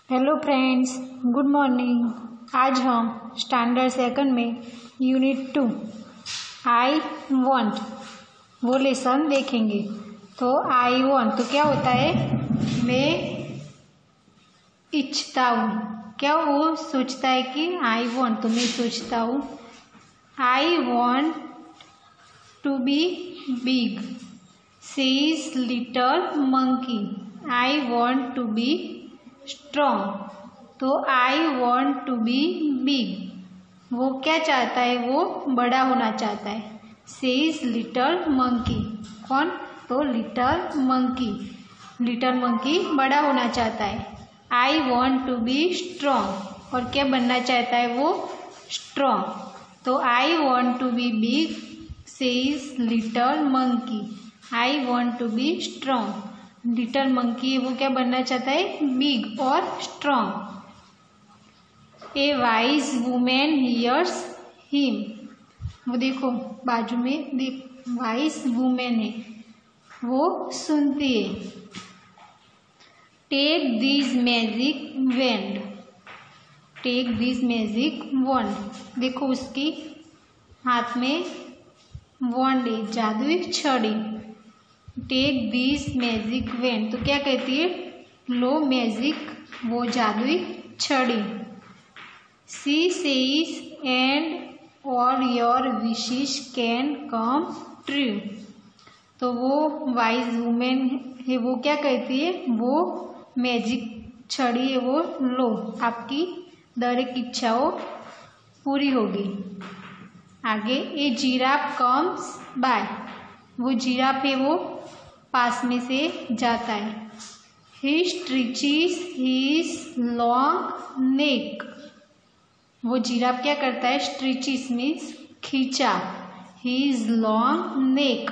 Hello friends, good morning. आज हम standard second में यूनिट 2 आई वॉन्ट वो लेसन देखेंगे। तो आई वॉन्ट तो क्या होता है, मैं इच्छता हूँ। क्या वो सोचता है कि आई वॉन्ट तो मैं सोचता हूँ। I want to be big says little monkey. I want to be strong तो I want to be big वो क्या चाहता है, वो बड़ा होना चाहता है। सेज लिटिल मंकी, कौन? तो लिटिल मंकी बड़ा होना चाहता है। I want to be strong और क्या बनना चाहता है वो? स्ट्रॉन्ग तो I want to be big says little monkey. I want to be strong, little monkey वो क्या बनना चाहता है? बिग और strong. A wise women hears him, वो देखो बाजू में देख, वाइज वुमेन है वो सुनती है। Take this magic wand, take this magic wand, देखो उसकी हाथ में वॉन्ड है, जादुई छड़ी। टेक दिस मैजिक वैंड तो क्या कहती है? लो मैजिक वो जादुई छड़ी। She says and all your wishes can come true, तो वो वाइज वुमेन है वो क्या कहती है? वो मैजिक छड़ी है वो लो, आपकी दर एक इच्छाओं पूरी होगी। आगे ए जिराफ कम्स बाय, वो जिराफ है वो पास में से जाता है। He stretches his long neck, वो जिराफ क्या करता है? स्ट्रेचेस मीन्स खींचा, हिज लॉन्ग नेक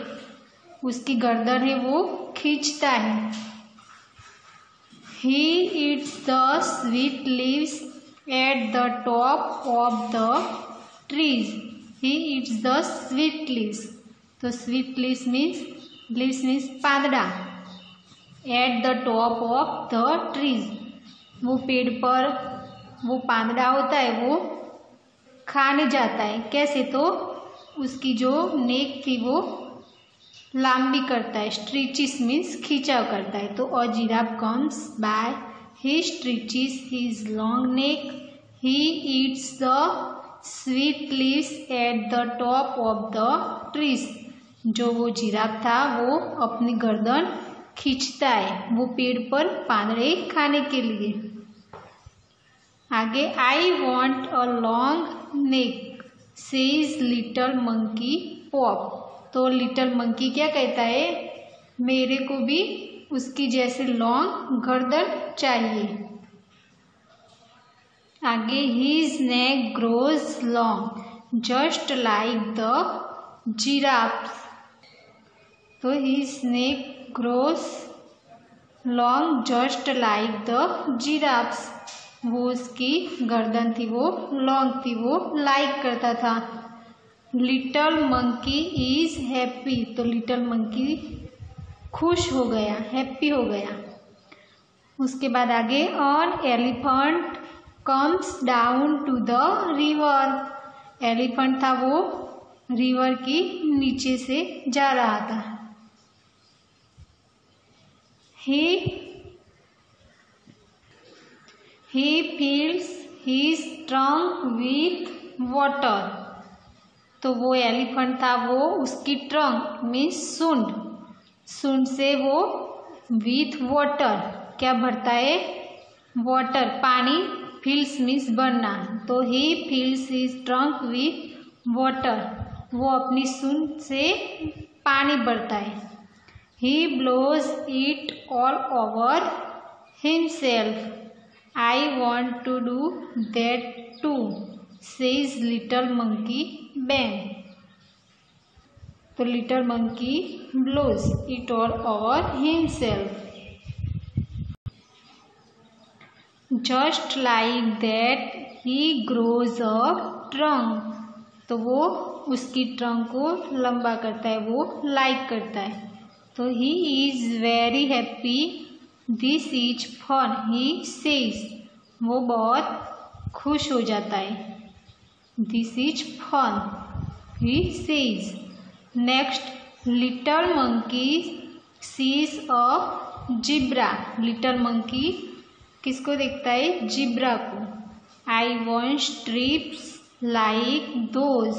उसकी गर्दन है वो खींचता है। He eats the sweet leaves at the top of the trees. He eats the sweet leaves तो स्वीट लीव्स मीन्स पांदड़ा। At the top of the trees वो पेड़ पर वो पांदड़ा होता है वो खाने जाता है। कैसे? तो उसकी जो नेक थी वो लंबी करता है, स्ट्रेचेस मीन्स खींचाव करता है। तो a giraffe comes by, he stretches his long neck, he eats the sweet leaves at the top of the trees, जो वो जिराफ था वो अपनी गर्दन खींचता है वो पेड़ पर पांदड़े खाने के लिए। आगे I want a long neck says little monkey pop, तो लिटिल मंकी क्या कहता है? मेरे को भी उसकी जैसे लॉन्ग गर्दन चाहिए। आगे his neck grows long just like the giraffe, तो his neck grows long just like the giraffes, वो उसकी गर्दन थी वो लॉन्ग थी, वो लाइक करता था। लिटिल मंकी इज हैप्पी, तो लिटिल मंकी खुश हो गया, हैप्पी हो गया। उसके बाद आगे an elephant comes down to the river, elephant था वो रिवर की नीचे से जा रहा था। He fills his trunk with water, तो वो एलिफेंट था वो उसकी ट्रंक मीन्स सूंड से वो विथ वाटर क्या भरता है? वाटर, पानी। फिल्स मीन्स भरना, तो he fills his trunk with water, वो अपनी सूंड से पानी भरता है। He blows it all over himself, I want to do that too, says little monkey Ben, तो little monkey blows it all over himself. Just like that he grows a trunk, तो वो उसकी ट्रंक को लंबा करता है, वो like करता है। तो he is very happy, this is fun, he says, वो बहुत खुश हो जाता है। This is fun, he says. Next, little monkey sees a zebra. Little monkey किसको देखता है? जिब्रा को। I want stripes like those,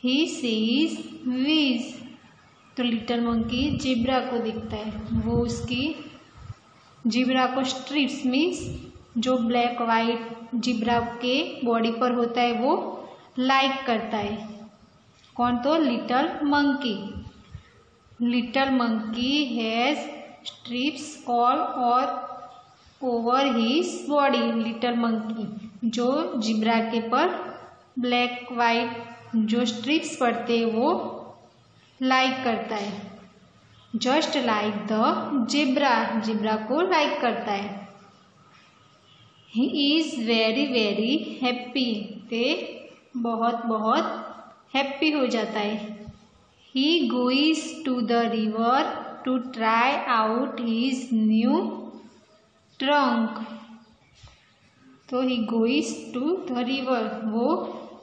he says with. तो लिटल मंकी जिब्रा को देखता है, वो उसकी जिब्रा को स्ट्रिप्स मीन्स जो ब्लैक वाइट जिब्रा के बॉडी पर होता है वो लाइक करता है। कौन? तो little monkey. Little monkey has stripes all और over his body. Little monkey जो जिब्रा के पर ब्लैक वाइट जो स्ट्रिप्स पड़ते हैं वो लाइक करता है। Just like the zebra, zebra को लाइक करता है। He is very very happy, ते बहुत बहुत हैप्पी हो जाता है। He goes to the river to try out his new trunk. तो he goes to the river, वो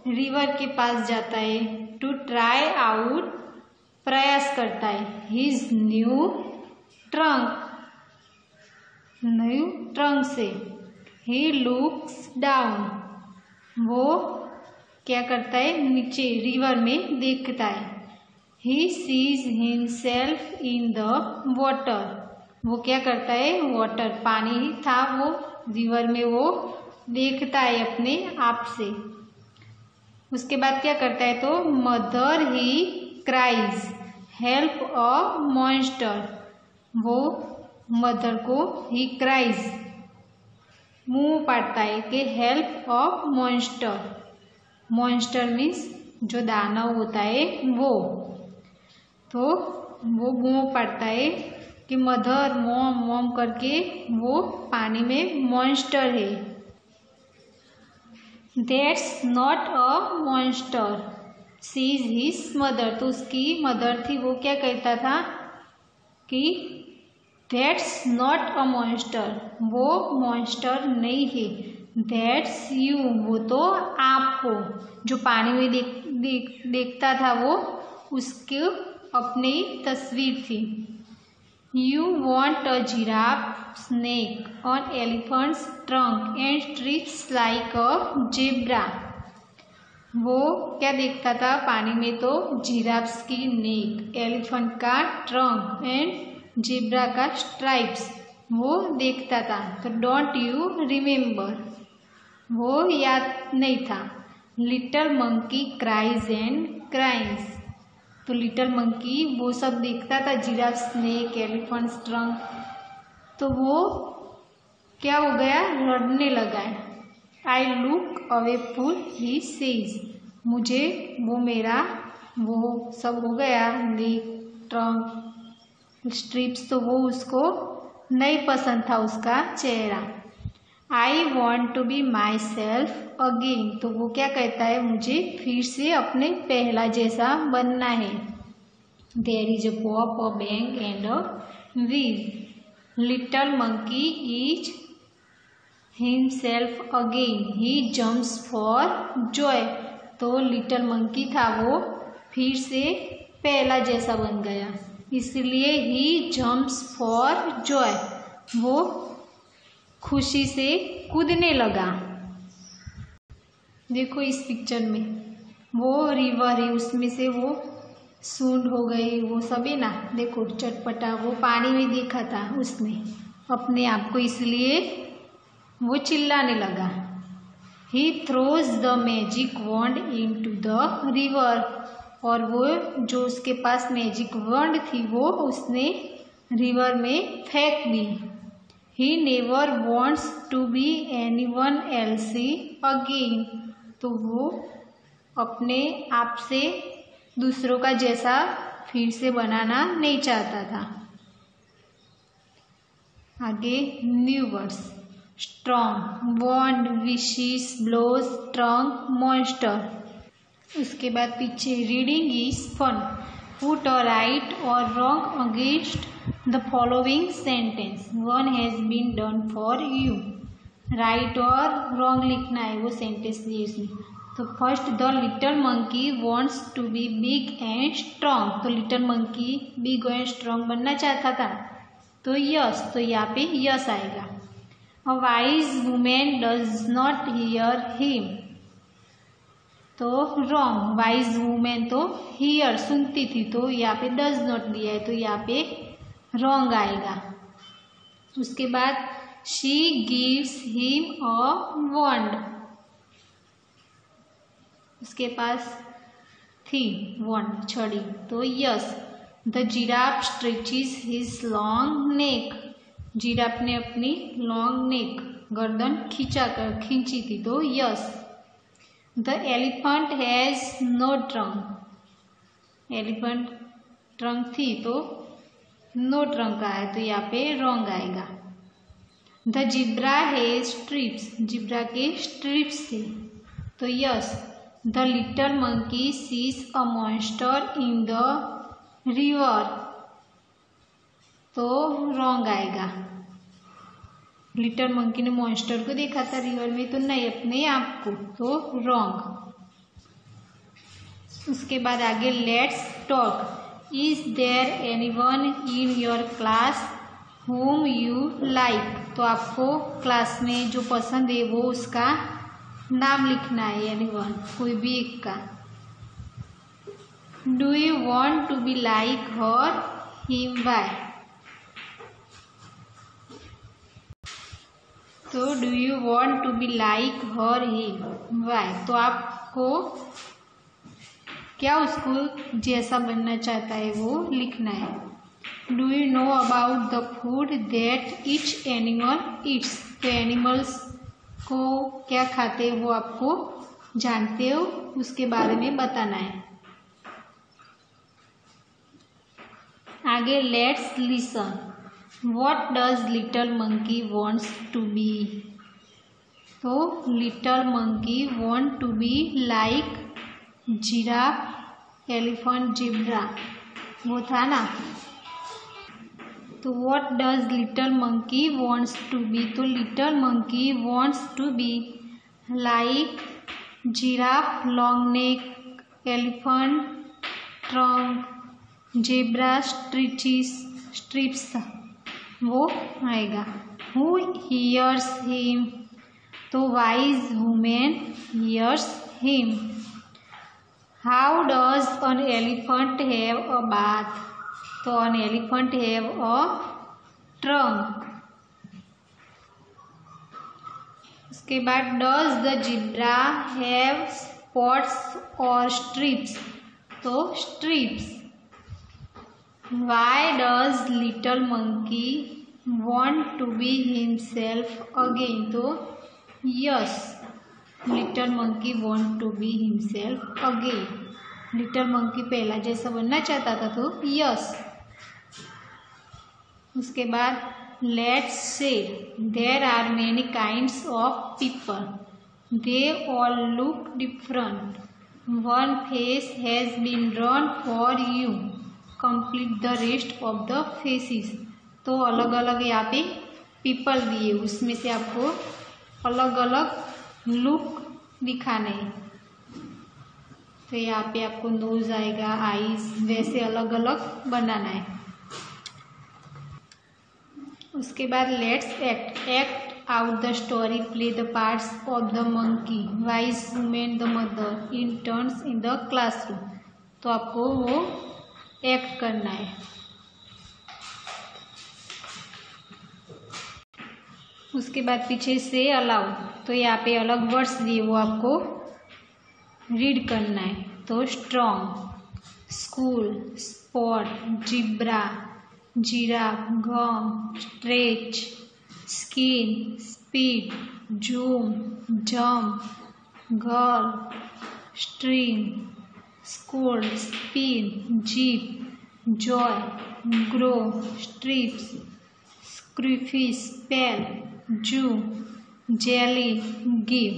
रिवर के पास जाता है। टू ट्राई आउट, प्रयास करता है। His new trunk, new trunk से। ही लुक्स डाउन, वो क्या करता है? नीचे रिवर में देखता है। He sees himself in the water, वो क्या करता है? वाटर, पानी था वो रिवर में, वो देखता है अपने आप से। उसके बाद क्या करता है? तो मदर ही क्राइज हेल्प अ मॉन्स्टर, वो मदर को ही क्राइज मुंह पाटता है कि हेल्प अ मॉन्स्टर। मॉन्स्टर मीन्स जो दानव होता है वो। तो वो मुंह पाटता है कि मदर मॉम मॉम करके वो पानी में मॉन्स्टर है। That's not a monster says his mother. तो उसकी मदर थी, वो क्या कहता था कि दैट्स नॉट अ मॉन्स्टर, वो मॉन्स्टर नहीं है। दैट्स यू, वो तो आप हो। जो पानी में देखता था वो उसकी अपनी तस्वीर थी। You want a giraffe, snake on elephant's trunk and strips like a zebra. वो क्या देखता था पानी में? तो जिराफ्स की नेक, एलिफेंट का ट्रंक एंड जेब्रा का स्ट्राइप्स वो देखता था। तो डोंट यू रिमेम्बर, वो याद नहीं था। Little monkey cries and cries. तो लिटल मंकी वो सब देखता था, जिराफ, स्नेक, एलिफेंट ट्रंक, तो वो क्या हो गया? लड़ने लगा है। I look away full, he says. मुझे वो मेरा वो सब हो गया, नेक, ट्रंक, स्ट्रिप्स, तो वो उसको नहीं पसंद था उसका चेहरा। I want to be myself again. तो वो क्या कहता है? मुझे फिर से अपने पहला जैसा बनना है। There is a pop, a bang and a wheel. Little monkey is himself again, he jumps for joy. तो लिटल मंकी था वो फिर से पहला जैसा बन गया, इसलिए ही जम्प्स फॉर जॉय, वो खुशी से कूदने लगा। देखो इस पिक्चर में वो रिवर है, उसमें से वो सूंड हो गई, वो सब है ना, देखो चटपटा, वो पानी में देखा था उसने अपने आप को, इसलिए वो चिल्लाने लगा। He throws the magic wand into the river. और वो जो उसके पास मैजिक वॉन्ड थी वो उसने रिवर में फेंक दी। He never wants to be anyone else again. तो वो अपने आप से दूसरों का जैसा फिर से बनाना नहीं चाहता था। आगे new words. Strong, wand, wishes, blows, trunk, monster. उसके बाद पीछे reading is fun. Put or right और wrong against the following sentence. One has been done for you. Right और रॉन्ग लिखना है वो सेंटेंस दिए इसमें। तो first, the little monkey wants to be big and strong. तो little monkey big and strong बनना चाहता था, तो यस, तो यहाँ पे यस आएगा। A wise women does not hear him, तो रॉन्ग। वाइज वुमेन तो हियर सुनती थी, तो यहाँ पे डज नॉट दिया है, तो यहाँ पे रॉन्ग आएगा। उसके बाद she gives him a wand, उसके पास थी वॉन्ड छड़ी, तो yes. The giraffe stretches his long neck, giraffe ने अपनी लॉन्ग नेक गर्दन खींची थी, तो yes. The elephant has no trunk, elephant trunk थी तो नो ट्रंक आया, तो यहाँ पे रॉन्ग आएगा। The zebra has strips, zebra के स्ट्रिप्स थे, तो yes. The little monkey sees a monster in the river, तो रॉन्ग आएगा। लिटल मंकी ने मॉन्स्टर को देखा था रिवर में, तो नहीं, अपने आप को, तो रॉन्ग। उसके बाद आगे let's talk. Is there anyone in your class whom you like, तो आपको क्लास में जो पसंद है वो उसका नाम लिखना है, एनीवन कोई भी एक का। Do you want to be like her him, why, तो do you want to be like her him, why, तो आपको क्या उसको जैसा बनना चाहता है वो लिखना है। Do you know about the food that each animal Yeats, तो एनिमल्स को क्या खाते हैं वो आपको जानते हो, उसके बारे में बताना है। आगे let's listen. What does little monkey wants to be, तो little monkey want to be like giraffe, elephant, zebra, वो था ना। तो what does little monkey wants to be, तो little monkey wants to be like giraffe, long neck, elephant, trunk, zebra, stripes, वो आएगा। Who hears him, तो wise women hears him. How does an elephant have a bath, तो an elephant have a trunk. उसके बाद does the zebra have spots or stripes, तो stripes. Why does little monkey want to be himself again, तो yes, little monkey want to be himself again, little monkey पहला जैसा बनना चाहता था, तो यस। उसके बाद let's say. There are many kinds of people, they all look different, one face has been drawn for you, complete the rest of the faces, तो अलग अलग यहाँ पे पीपल दिए, उसमें से आपको अलग अलग लुक दिखाने हैं। तो यहाँ पे आपको नोज आएगा, आईज, वैसे अलग अलग बनाना है। उसके बाद let's act out the story, play the parts of the monkey, wise women, the mother, in turns in the classroom, तो आपको वो एक्ट करना है। उसके बाद पीछे से अलाउड, तो यहाँ पे अलग वर्ड्स दिए वो आपको रीड करना है। तो strong, school, spot, zebra, giraffe, gum, stretch, skin, speed, zoom, jump, girl, string, scold, spin, jeep, joy, grow, stripes, स्क्रीफिश, पेल, जू, जेली, गिव।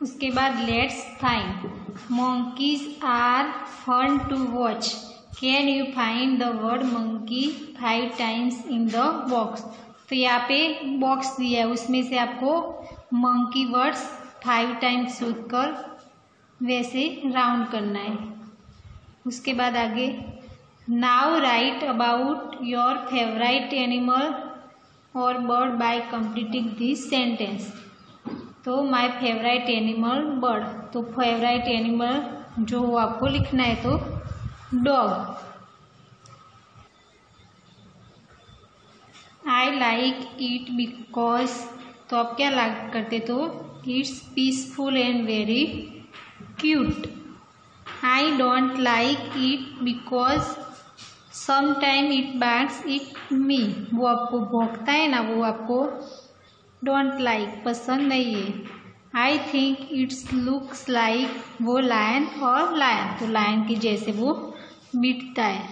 उसके बाद let's find. monkeys are fun to watch. Can you find the word monkey 5 times in the box? तो यहाँ पे box दिया है, उसमें से आपको मंकी वर्ड्स 5 टाइम्स शोध कर वैसे राउंड करना है। उसके बाद आगे now write about your favourite animal or bird by completing this sentence. तो माय फेवरेट एनिमल बर्ड, तो फेवरेट एनिमल जो आपको लिखना है तो dog. I like it because, तो आप क्या लाइक करते तो it's peaceful and very cute. I don't like it because sometime it bites it me, वो आपको भौंकता है ना, वो आपको डोंट लाइक पसंद नहीं है। I think it's looks like, वो लायन और लायन, तो लायन के जैसे वो बीटता है।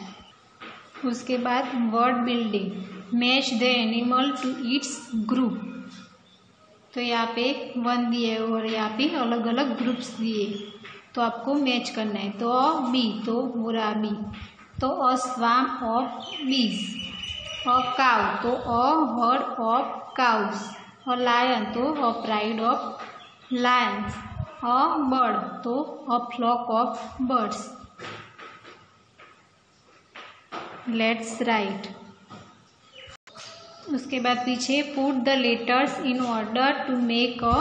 उसके बाद word building, match the animal to its group, तो यहाँ पे 1 दिए और यहाँ पे अलग अलग ग्रुप्स दिए, तो आपको मैच करना है। तो बी, तो बुरा बी, तो अ स्वाम ऑफ बीज। अ काउ, तो a herd of cows. A lion, तो a pride of lions. A bird, तो a flock of birds. Let's write. उसके बाद पीछे put the letters in order to make a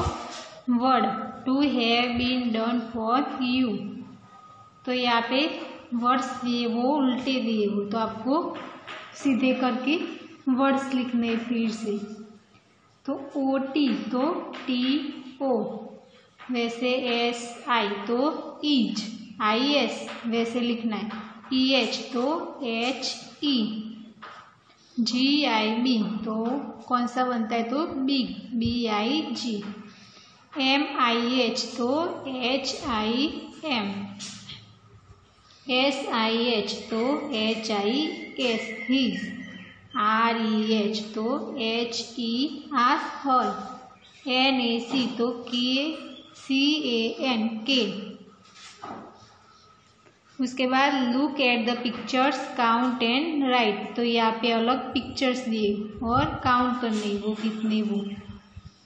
word to have been done for you, तो यहाँ पे words दिए वो उल्टे दिए हो, तो आपको सीधे करके वर्ड्स लिखने फिर से। तो ओ टी, तो टी ओ, वैसे एस आई, तो ईज। आई एस वैसे लिखना है। ई एच, तो H E. G I B, तो कौन सा बनता है तो big, B I G. M I H, तो H I M. S I H, तो H I S his. R E H, तो H E R her. N A C, तो के सी ए एन के। उसके बाद look at the pictures count and write, तो यहाँ पे अलग पिक्चर्स दिए और काउंट करने वो कितने वो,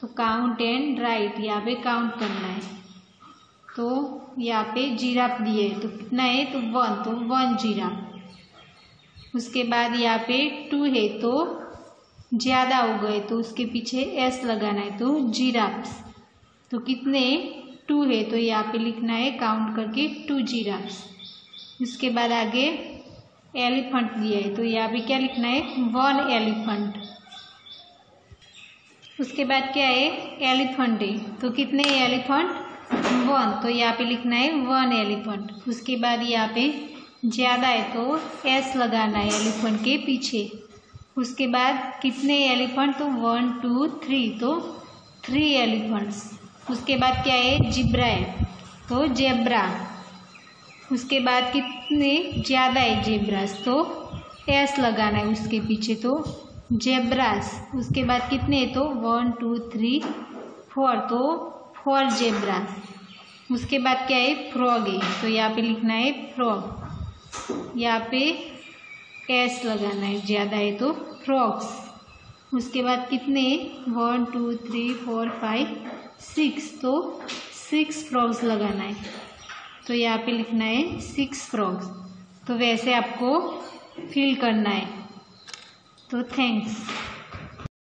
तो काउंट एंड राइट यहाँ पे काउंट करना है। तो यहाँ पे जिराफ दिए तो कितना है तो 1, तो 1 जिराफ। उसके बाद यहाँ पे 2 है तो ज़्यादा हो गए तो उसके पीछे एस लगाना है, तो जिराफ्स। तो कितने 2 है तो यहाँ पे लिखना है काउंट करके 2 जिराफ्स। उसके बाद आगे एलिफेंट दिया है तो यहाँ पे क्या लिखना है 1 एलिफेंट। उसके बाद क्या है एलिफेंट है तो कितने एलिफेंट 1, तो यहाँ पे लिखना है 1 एलिफेंट। उसके बाद यहाँ पे ज़्यादा है तो एस लगाना है एलिफेंट के पीछे। उसके बाद कितने एलिफेंट तो 1 2 3, तो 3 एलिफेंट्स। उसके बाद क्या है जिब्रा है तो जेब्रा। उसके बाद कितने ज़्यादा है जेब्रास तो एस लगाना है उसके पीछे, तो जेब्रास। उसके बाद कितने तो 1 2 3 4, तो 4 जेब्रा। उसके बाद क्या है फ्रॉग है तो यहाँ पे लिखना है फ्रॉग, यहाँ पे एस लगाना है ज़्यादा है तो फ्रॉग्स। उसके बाद कितने 1 2 3 4 5 6, तो 6 फ्रॉग्स लगाना है, तो यहाँ पे लिखना है 6 फ्रॉग्स। तो वैसे आपको फिल करना है। तो थैंक्स।